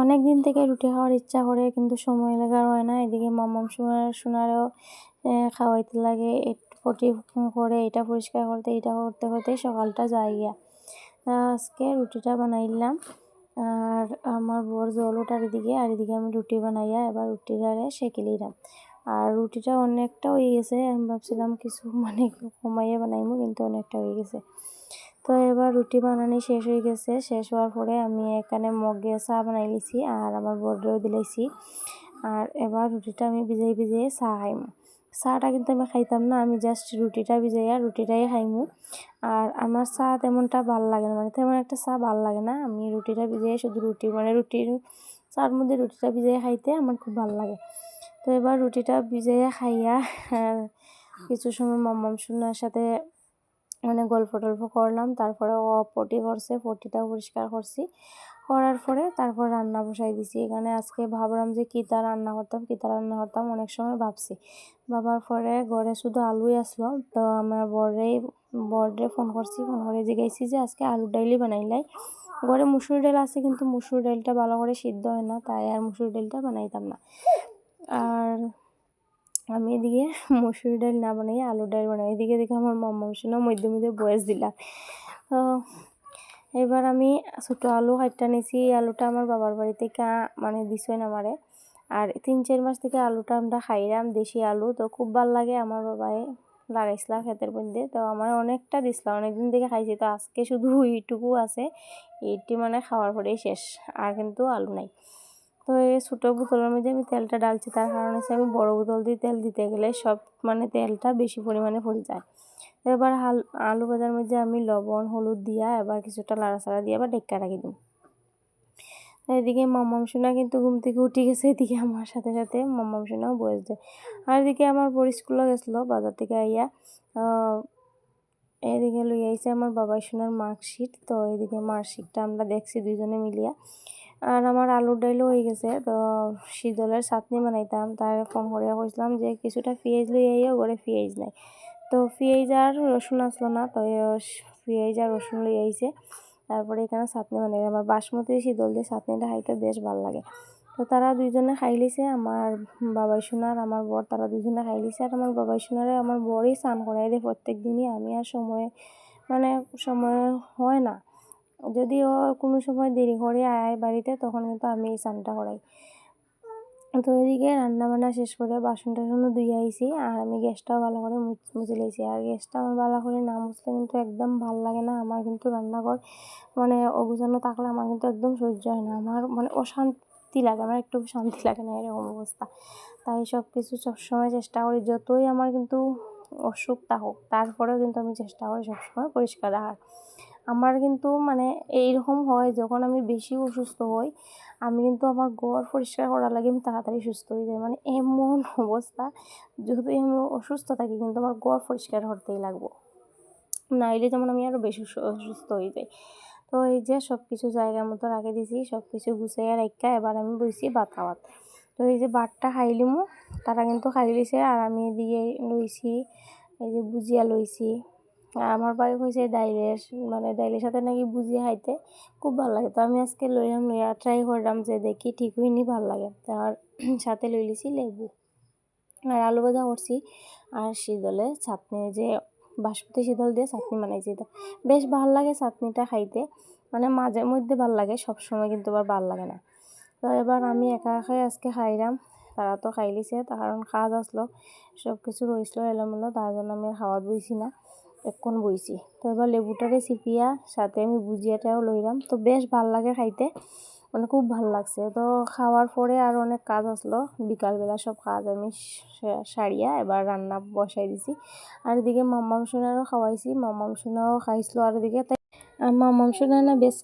অনেক দিন থেকে রুটি খাওয়ার ইচ্ছা করে কিন্তু সময় লাগার হয় না। এদিকে মাম্মাম সোনারও খাওয়াইতে লাগে, একটু পটি করে এটা পরিষ্কার করতে এটা করতে করতে সকালটা যায় গিয়া। আজকে রুটিটা বানাইলাম আর আমার বর জল ওঠার এদিকে, আর এদিকে আমি রুটি বানাইয়া এবার রুটিটারে সেঁকে নিলাম। আর রুটিটা অনেকটা হয়ে গেছে, আমি ভাবছিলাম কিছু কমাইয়া বানাইমু, কিন্তু অনেকটা হয়ে গেছে। তো এবার রুটি বানানি শেষ হয়ে গেছে। শেষ হওয়ার পরে আমি এখানে মগে চা বানাই লিছি আর আমার বড়রেও দিলাইছি। আর এবার রুটিটা আমি ভিজাই চা খাইমু। চাটা কিন্তু আমি খাইতাম না, আমি জাস্ট রুটিটা ভিজাইয়া রুটিটাই খাইমু। আর আমার চা তেমনটা ভাল লাগে না, তেমন একটা চা ভাল লাগে না। আমি রুটিটা ভিজাই শুধু রুটির চার মধ্যে রুটিটা ভিজাই খাইতে আমার খুব ভাল লাগে। তো এবার রুটিটা ভিজাইয়া খাইয়া কিছু সময় মাম্মাম সোনার সাথে গল্প টল্প করলাম। তারপরে ও পটি করছে, পটিটাও পরিষ্কার করছি। করার পরে তারপর রান্না বসাই দিছি। এখানে আজকে ভাবলাম যে কিতা রান্না করতাম, অনেক সময় ভাবছি। ভাবার পরে ঘরে শুধু আলুই আসলো। তো আমার বরে ফোন করে জিজ্ঞাসি যে আজকে আলুর ডাইলই বানাইলাই। ঘরে মুসুর ডাল আছে, কিন্তু মুসুর ডালটা ভালো করে সিদ্ধ হয় না, তাই আর মুসুর ডালটা বানাইতাম না। আর আমি এদিকে মসুর ডাল না বানাই আলুর ডাল বানাই। এদিকে দেখে আমার মাম্মাম সোনা মধ্যে বয়স দিলাম। তো এবার আমি ছোটো আলু কাটটা নিয়েছি। আলুটা আমার বাবার বাড়ি থেকে দিছই না আমারে। আর 3-4 মাস থেকে আলুটা আমরা খাইলাম, দেশি আলু। তো খুব ভাল লাগে, আমার বাবাই লাগাইছিলাম ক্ষেতের মধ্যে। তো আমার অনেকটা দিছিলাম, অনেকদিন থেকে খাইছি। তো আজকে শুধু এইটুকু আছে, এইটি খাওয়ার পরেই শেষ, আর কিন্তু আলু নাই। তো এই ছোটো বোতলের মধ্যে আমি তেলটা ডালছি, তার কারণ হচ্ছে আমি বড় বোতল দিয়ে তেল দিতে গেলে সব তেলটা বেশি পরিমাণে পড়ে যায়। তো এবার আলু ভাজার মধ্যে আমি লবণ হলুদ দিয়া এবার কিছুটা লাড়াচাড়া দিয়ে আবার ডেক্কা রাখি দিই। এদিকে মাম্মাম সোনা কিন্তু ঘুম থেকে উঠে গেছে, এদিকে আমার সাথে সাথে মাম্মাম সোনাও বয়স দেয়। আর এদিকে আমার বড় স্কুলে গেছিলো বাজার থেকে আইয়া, এদিকে লই আইছে আমার বাবা সোনার মার্কশিট। তো এদিকে মার্কশিটটা আমরা দেখছি দুইজনে মিলিয়া। আর আমার আলুর ডাইলও হয়ে গেছে। তো শীতলের চাটনি বানাইতাম, তার ফোন করে কইছিলাম যে কিছুটা পেঁয়াজ লই আইয়া, ঘরে পেঁয়াজ নাই। তো পেঁয়াজ আর রসুন আসলো না, তো পেঁয়াজ আর রসুন লই আইছে। তারপরে এখানে চাটনি বানাইলাম। আমার বাসমতি শীতল দিয়ে চাটনিটা খাইতে বেশ ভালো লাগে। তো তারা দুইজনে খাই লিছে, আমার বাবাই সোনার আমার বর, তারা দুইজনে খাই লিছে। আর আমার বাবাই সোনারে আমার বরই স্নান করাই দেয় প্রত্যেক দিনই। আমি আর সময় হয় না, যদিও কোনো সময় দেরি করে আয় বাড়িতে, তখন কিন্তু আমি এই স্নানটা করাই। তো এদিকে রান্না বান্না শেষ করে বাসন টাসনও ধুয়ে আইছি, আর আমি গ্যাসটাও ভালো করে মুছে লিয়েছি। আর গ্যাসটা আমার ভালো করে না মুছলে কিন্তু একদম ভাল লাগে না। আমার কিন্তু রান্নাঘর অগুছানো থাকলে আমার কিন্তু একদম সহ্য হয় না, আমার অশান্তি লাগে, আমার একটু শান্তি লাগে না এরকম অবস্থা। তাই সব কিছু সবসময় চেষ্টা করি, যতই আমার কিন্তু অসুখ থাকুক তারপরেও কিন্তু আমি চেষ্টা করি সবসময় পরিষ্কার রাখার। আমার কিন্তু এইরকম হয়, যখন আমি বেশি অসুস্থ হই আমি কিন্তু আমার ঘর পরিষ্কার করার লাগে আমি তাড়াতাড়ি সুস্থ হয়ে যাই। এমন অবস্থা, যদি আমি অসুস্থ থাকি কিন্তু আমার ঘর পরিষ্কার করতেই লাগবো, নাইলে যেমন আমি আরও বেশি অসুস্থ হয়ে যাই। তো এই যে সব কিছু জায়গা মতো রাখে দিছি, সব কিছু গুছাইয়া রাখা এবার আমি বইছি ভাত খাওয়াত। তো এই যে ভাতটা খাইলিমু, তারা কিন্তু খাই লিছে। আর আমি এদিকে লইছি এই যে ভুজিয়া লইছি। আমার ভাই কইছে ডাইলের সাথে নাকি ভুজিয়া খাইতে খুব ভালো লাগে। তো আমি আজকে লইয়া ট্রাই করলাম যে দেখি ঠিক হয়নি, ভালো লাগে। তার সাথে লই লিছি লেবু আর আলু ভাজা করছি। আর শীতলে চাটনি, যে বাসমতি শীতল দিয়ে চাটনি বানাইছি, তো বেশ ভাল লাগে চাটনিটা খাইতে। মাঝে মধ্যে ভাল লাগে, সব সময় কিন্তু আবার ভাল লাগে না। তো এবার আমি একা একাই আজকে খাইলাম, তারা তো খাই লিছে, তার কারণ কাজ আসলো, সব কিছু রয়েছিল এলোমেলো, তার জন্য আমি খাওয়াত বইছি না, এক্ষণ বইছি। তো এবার লেবুটারে চিপিয়া সাথে আমি ভুজিয়াটাও লইলাম। তো বেশ ভাল লাগে খাইতে, খুব ভাল লাগছে। তো খাওয়ার পরে আর অনেক কাজ আসলো, বিকালবেলা সব কাজ আমি সারিয়া এবার রান্না বসাই দিছি। আর এদিকে মাম্মাম সোনারও খাওয়াইছি, মাম্মাম সোনাও খাইছিল। আর এদিকে মাম্মাম সোনা না বেশ